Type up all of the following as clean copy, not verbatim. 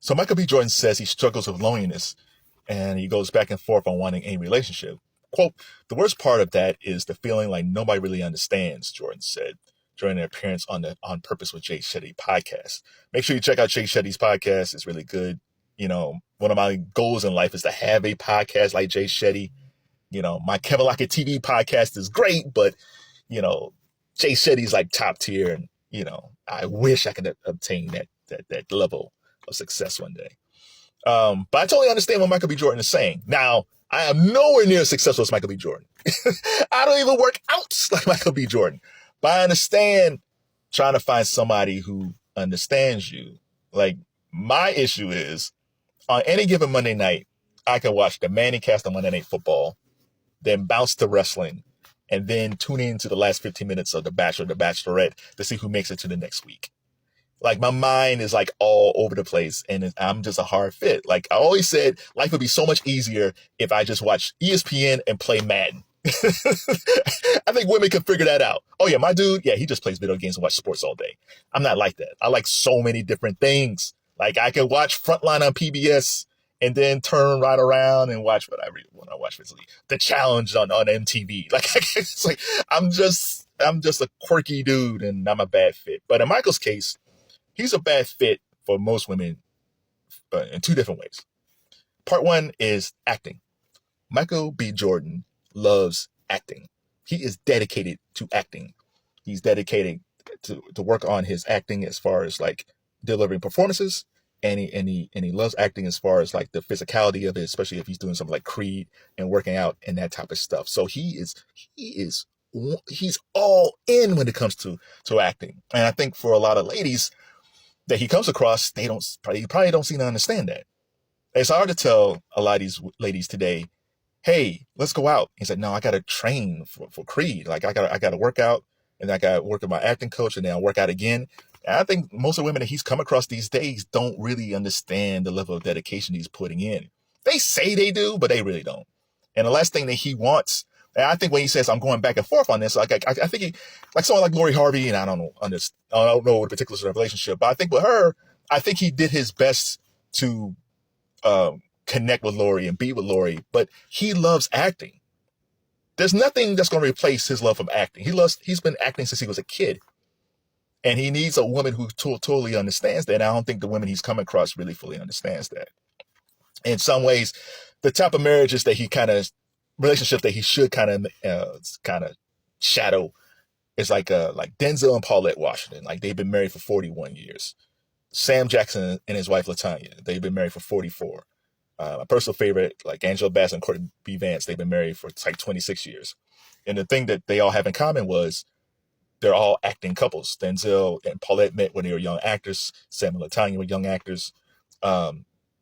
So Michael B. Jordan says he struggles with loneliness, and he goes back and forth on wanting a relationship. Quote, the worst part of that is the feeling like nobody really understands, Jordan said during an appearance on the On Purpose with Jay Shetty podcast. Make sure you check out Jay Shetty's podcast. It's really good. You know, one of my goals in life is to have a podcast like Jay Shetty. You know, my Kevin Lockett TV podcast is great, but, you know, Jay Shetty's like top tier. And, you know, I wish I could obtain that level of success one day. But I totally understand what Michael B. Jordan is saying. Now, I am nowhere near as successful as Michael B. Jordan. I don't even work out like Michael B. Jordan. But I understand trying to find somebody who understands you. Like, my issue is, on any given Monday night, I can watch the Manning cast on Monday Night Football, then bounce to wrestling, and then tune into the last 15 minutes of The Bachelor, The Bachelorette to see who makes it to the next week. Like, my mind is like all over the place, and I'm just a hard fit. Like I always said, life would be so much easier if I just watch ESPN and play Madden. I think women can figure that out. Oh yeah, my dude, yeah, he just plays video games and watch sports all day. I'm not like that. I like so many different things. Like I can watch Frontline on PBS and then turn right around and watch what I really want to watch recently. The Challenge on MTV. Like it's like I'm just a quirky dude and I'm a bad fit. But in Michael's case, he's a bad fit for most women in two different ways. Part one is acting. Michael B. Jordan loves acting. He is dedicated to acting. He's dedicated to work on his acting as far as like delivering performances, and he loves acting as far as like the physicality of it, especially if he's doing something like Creed and working out and that type of stuff. So he's all in when it comes to acting. And I think for a lot of ladies that he comes across, they probably don't seem to understand that. It's hard to tell a lot of these ladies today, hey, let's go out. He said, no, I got to train for Creed. Like I got to work out, and I got to work with my acting coach, and then I'll work out again. And I think most of the women that he's come across these days don't really understand the level of dedication he's putting in. They say they do, but they really don't. And the last thing that he wants, and I think when he says I'm going back and forth on this, like I think he, like someone like Lori Harvey, and I don't know the particulars of the relationship, but I think with her, I think he did his best to connect with Lori and be with Lori, but he loves acting. There's nothing that's going to replace his love of acting. He's been acting since he was a kid. And he needs a woman who totally understands that. And I don't think the women he's come across really fully understands that. In some ways, the type of marriages that relationship that he should kind of shadow is like Denzel and Paulette Washington. Like they've been married for 41 years. Sam Jackson and his wife LaTanya, they've been married for 44. My personal favorite, like Angela Bassett and Courtney B. Vance, they've been married for like 26 years. And the thing that they all have in common was they're all acting couples. Denzel and Paulette met when they were young actors. Sam and LaTanya were young actors.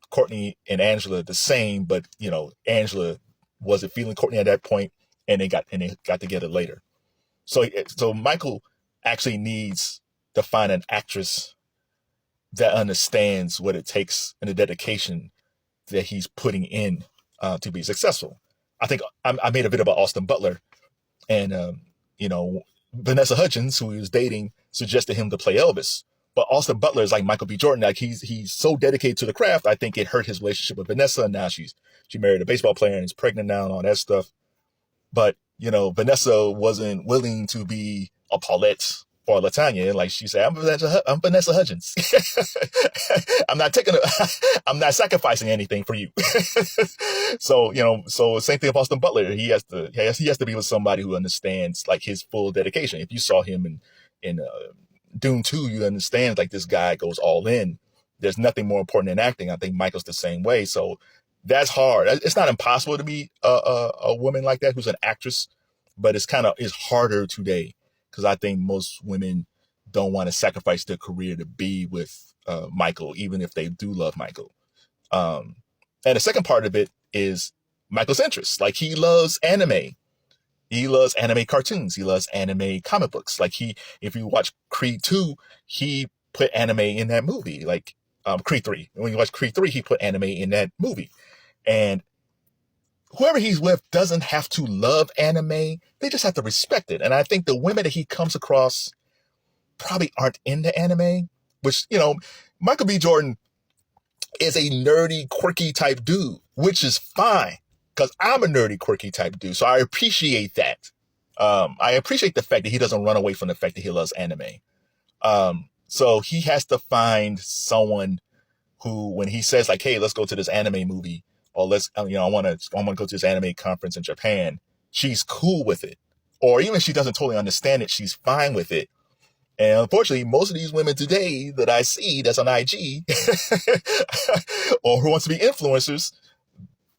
Courtney and Angela the same, but you know, Angela wasn't feeling Courtney at that point, and they got together later. So Michael actually needs to find an actress that understands what it takes and the dedication that he's putting in to be successful. I think I made a video about Austin Butler, and Vanessa Hudgens, who he was dating, suggested him to play Elvis. But Austin Butler is like Michael B. Jordan. Like he's so dedicated to the craft. I think it hurt his relationship with Vanessa. And now she married a baseball player and is pregnant now and all that stuff. But, Vanessa wasn't willing to be a Paulette or LaTanya. Like she said, I'm Vanessa Hudgens. I'm not sacrificing anything for you. So same thing with Austin Butler. He has to be with somebody who understands like his full dedication. If you saw him in Dune 2, you understand like this guy goes all in. There's nothing more important than acting. I think Michael's the same way. So that's hard. It's not impossible to be a woman like that who's an actress, but it's harder today. Because I think most women don't want to sacrifice their career to be with Michael, even if they do love Michael. And the second part of it is Michael's interests. Like he loves anime. He loves anime cartoons. He loves anime comic books. Like if you watch Creed 2, he put anime in that movie. Like Creed 3. When you watch Creed 3, he put anime in that movie. And whoever he's with doesn't have to love anime. They just have to respect it. And I think the women that he comes across probably aren't into anime, which, Michael B. Jordan, is a nerdy, quirky type dude, which is fine because I'm a nerdy, quirky type dude. So I appreciate that. I appreciate the fact that he doesn't run away from the fact that he loves anime. So he has to find someone who, when he says like, hey, let's go to this anime movie, or let's, I want to go to this anime conference in Japan, she's cool with it. Or even if she doesn't totally understand it, she's fine with it. And unfortunately, most of these women today that I see that's on IG or who wants to be influencers,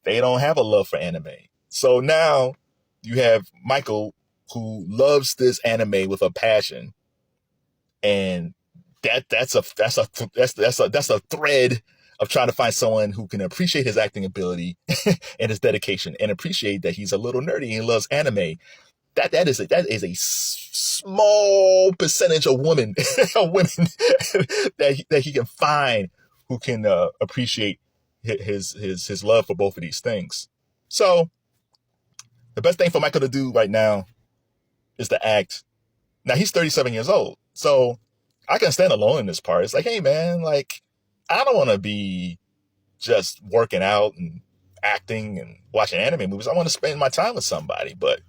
they don't have a love for anime. So now you have Michael, who loves this anime with a passion, and that's a thread of trying to find someone who can appreciate his acting ability and his dedication, and appreciate that he's a little nerdy and loves anime. That is a small percentage of women that he can find who can appreciate his love for both of these things. So the best thing for Michael to do right now is to act. Now he's 37 years old, so I can stand alone in this part. It's like, hey man, like, I don't want to be just working out and acting and watching anime movies. I want to spend my time with somebody. But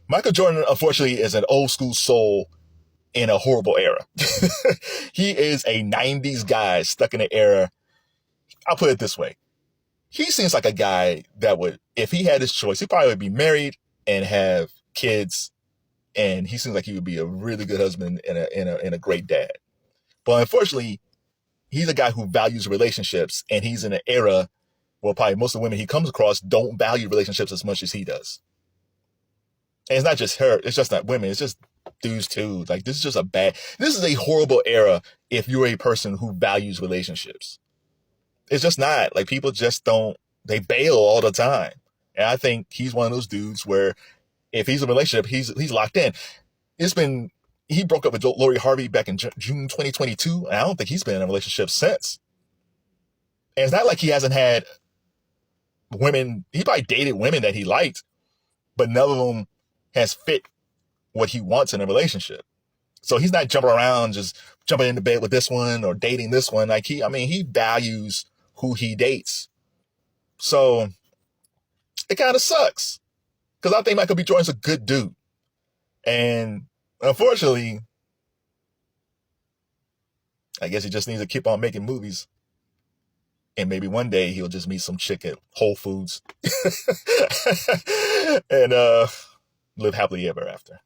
Michael Jordan, unfortunately, is an old school soul in a horrible era. He is a 90s guy stuck in an era. I'll put it this way. He seems like a guy that would, if he had his choice, he probably would be married and have kids. And he seems like he would be a really good husband and a great dad. But unfortunately, he's a guy who values relationships, and he's in an era where probably most of the women he comes across don't value relationships as much as he does. And it's not just her. It's just not women. It's just dudes too. Like, this is a horrible era if you're a person who values relationships. It's just not. Like, people just don't, they bail all the time. And I think he's one of those dudes where if he's in a relationship, he's locked in. He broke up with Lori Harvey back in June 2022, and I don't think he's been in a relationship since. And it's not like he hasn't had women. He probably dated women that he liked, but none of them has fit what he wants in a relationship. So he's not jumping around, just jumping into bed with this one or dating this one. Like, he values who he dates. So it kind of sucks, because I think Michael B. Jordan's a good dude. And unfortunately, I guess he just needs to keep on making movies. And maybe one day he'll just meet some chick at Whole Foods and live happily ever after.